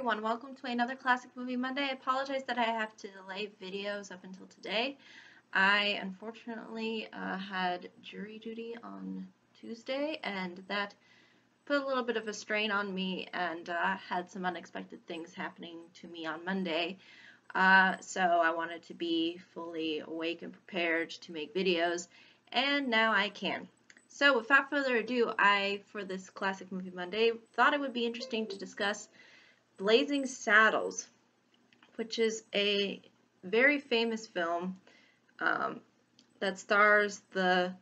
everyone, welcome to another Classic Movie Monday. I apologize that I have to delay videos up until today. I unfortunately had jury duty on Tuesday, and that put a little bit of a strain on me, and had some unexpected things happening to me on Monday. So I wanted to be fully awake and prepared to make videos, and now I can. So without further ado, for this Classic Movie Monday, thought it would be interesting to discuss Blazing Saddles, which is a very famous film that stars the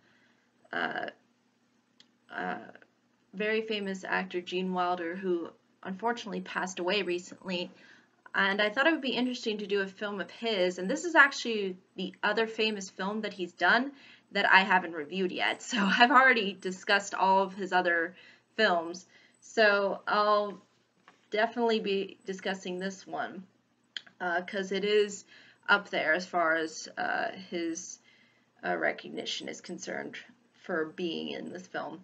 very famous actor Gene Wilder, who unfortunately passed away recently. And I thought it would be interesting to do a film of his, and this is actually the other famous film that he's done that I haven't reviewed yet. So I've already discussed all of his other films, so I'll definitely be discussing this one because it is up there as far as his recognition is concerned for being in this film.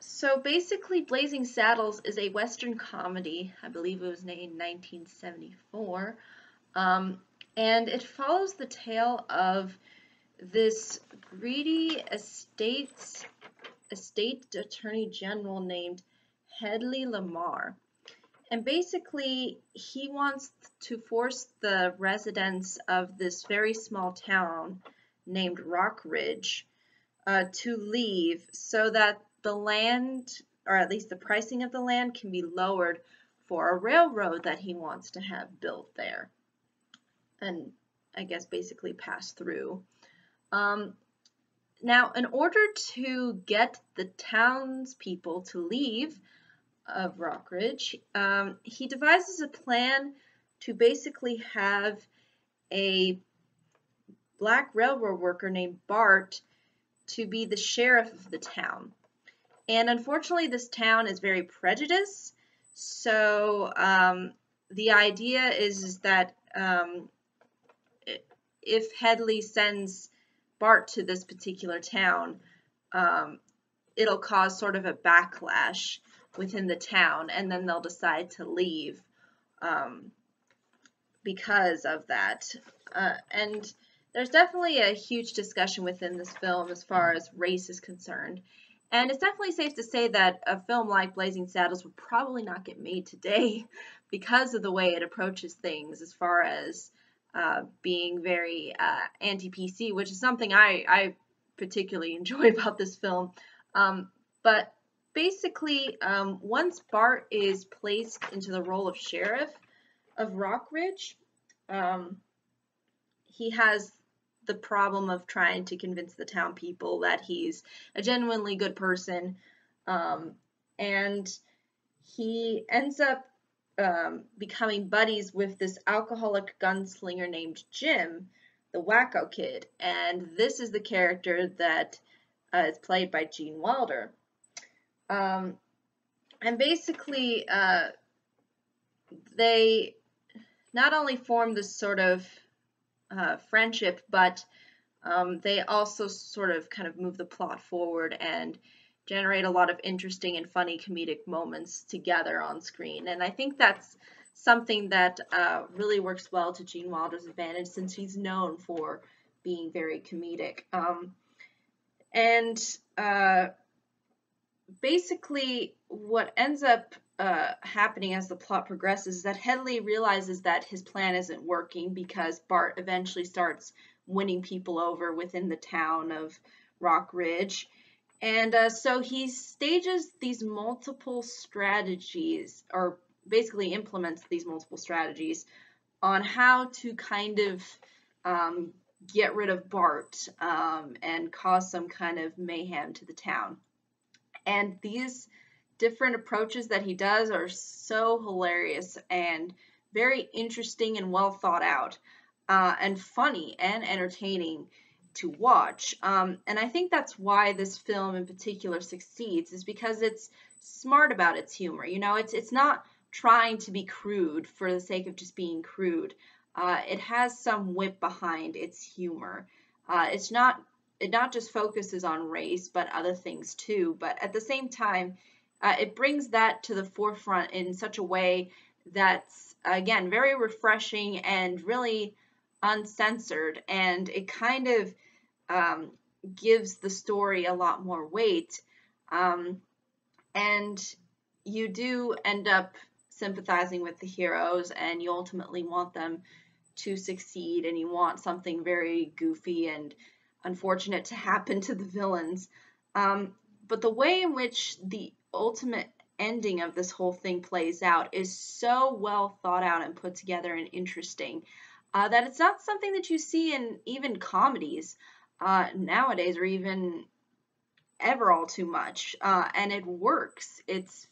So basically, Blazing Saddles is a Western comedy. I believe it was made in 1974. And it follows the tale of this greedy estate attorney general named Hedley Lamarr. And basically, he wants to force the residents of this very small town named Rockridge to leave so that the land, or at least the pricing of the land, can be lowered for a railroad that he wants to have built there. And I guess basically pass through. Now, in order to get the townspeople to leave of Rockridge, he devises a plan to basically have a black railroad worker named Bart to be the sheriff of the town. And unfortunately, this town is very prejudiced, so the idea is that if Hedley sends Bart to this particular town, it'll cause sort of a backlash within the town, and then they'll decide to leave because of that. And there's definitely a huge discussion within this film as far as race is concerned. And it's definitely safe to say that a film like Blazing Saddles would probably not get made today because of the way it approaches things as far as being very anti-PC, which is something I particularly enjoy about this film. But basically, once Bart is placed into the role of sheriff of Rockridge, he has the problem of trying to convince the town people that he's a genuinely good person, and he ends up becoming buddies with this alcoholic gunslinger named Jim, the Wacko Kid, and this is the character that is played by Gene Wilder. And basically, they not only form this sort of friendship, but they also sort of kind of move the plot forward and generate a lot of interesting and funny comedic moments together on screen. And I think that's something that really works well to Gene Wilder's advantage, since he's known for being very comedic. Basically, what ends up happening as the plot progresses is that Hedley realizes that his plan isn't working because Bart eventually starts winning people over within the town of Rockridge. And so he stages these multiple strategies, or basically implements these multiple strategies on how to kind of get rid of Bart and cause some kind of mayhem to the town. And these different approaches that he does are so hilarious and very interesting and well thought out, and funny and entertaining to watch. And I think that's why this film in particular succeeds, is because it's smart about its humor. You know, it's not trying to be crude for the sake of just being crude. It has some wit behind its humor. It not just focuses on race, but other things too. But at the same time, it brings that to the forefront in such a way that's, again, very refreshing and really uncensored, and it kind of gives the story a lot more weight. And you do end up sympathizing with the heroes, and you ultimately want them to succeed, and you want something very goofy and unfortunate to happen to the villains. But the way in which the ultimate ending of this whole thing plays out is so well thought out and put together and interesting that it's not something that you see in even comedies nowadays, or even ever all too much. And it works. It's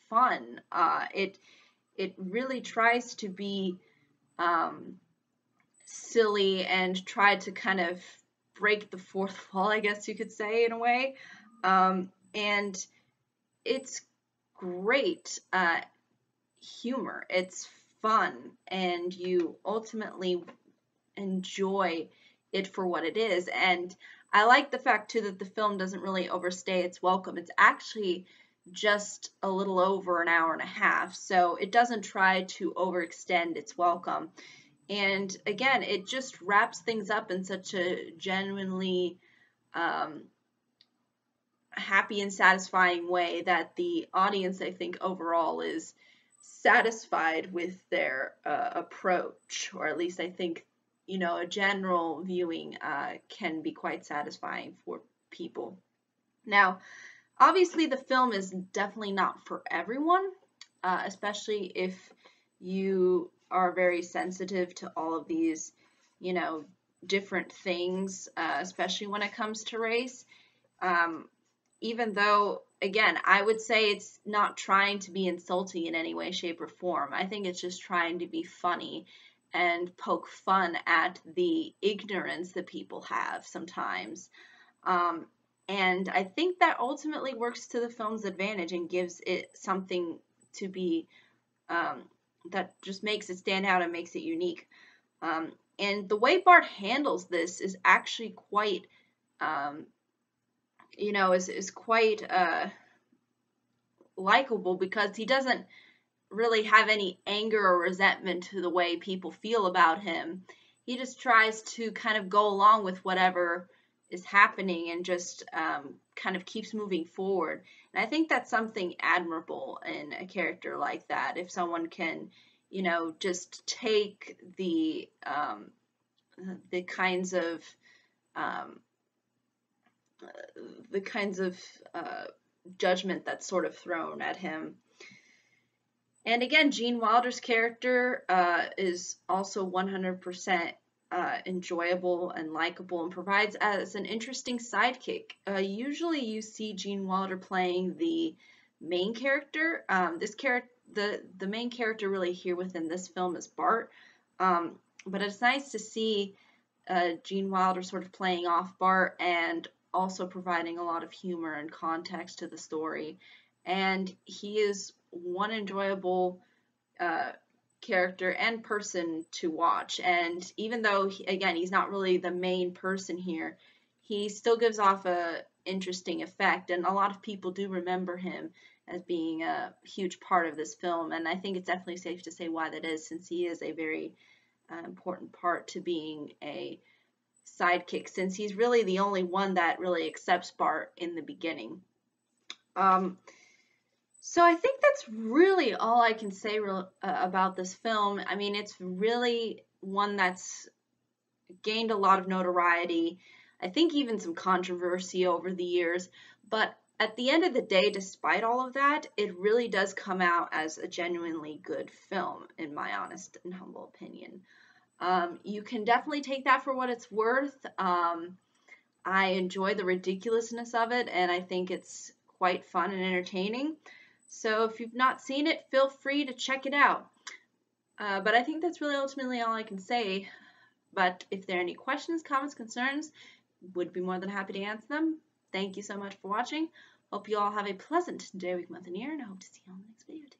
fun. It really tries to be silly and try to kind of break the fourth wall, I guess you could say, in a way. And it's great humor. It's fun, and you ultimately enjoy it for what it is. And I like the fact too that the film doesn't really overstay its welcome. It's actually just a little over an hour and a half, so it doesn't try to overextend its welcome. And again, it just wraps things up in such a genuinely happy and satisfying way that the audience, I think, overall is satisfied with their approach, or at least I think, a general viewing can be quite satisfying for people. Now, obviously, the film is definitely not for everyone, especially if you are very sensitive to all of these, different things, especially when it comes to race. Even though, again, I would say it's not trying to be insulting in any way, shape, or form. I think it's just trying to be funny and poke fun at the ignorance that people have sometimes. And I think that ultimately works to the film's advantage and gives it something to be that just makes it stand out and makes it unique. And the way Bart handles this is actually quite is quite likable, because he doesn't really have any anger or resentment to the way people feel about him. He just tries to kind of go along with whatever is happening and just kind of keeps moving forward. And I think that's something admirable in a character like that. If someone can, just take the kinds of judgment that's sort of thrown at him. And again, Gene Wilder's character is also 100% enjoyable and likable, and provides as an interesting sidekick. Usually you see Gene Wilder playing the main character. The main character really here within this film is Bart. But it's nice to see Gene Wilder sort of playing off Bart and also providing a lot of humor and context to the story. And he is one enjoyable character and person to watch. And even though, he's not really the main person here, he still gives off a interesting effect. And a lot of people do remember him as being a huge part of this film. And I think it's definitely safe to say why that is, since he is a very important part to being a sidekick, since he's really the only one that really accepts Bart in the beginning. So I think that's really all I can say about this film. I mean, it's really one that's gained a lot of notoriety. I think even some controversy over the years. But at the end of the day, despite all of that, it really does come out as a genuinely good film, in my honest and humble opinion. You can definitely take that for what it's worth. I enjoy the ridiculousness of it, and I think it's quite fun and entertaining. So if you've not seen it, feel free to check it out. But I think that's really ultimately all I can say. But if there are any questions, comments, concerns, would be more than happy to answer them. Thank you so much for watching. Hope you all have a pleasant day, week, month, and year, and I hope to see you on the next video.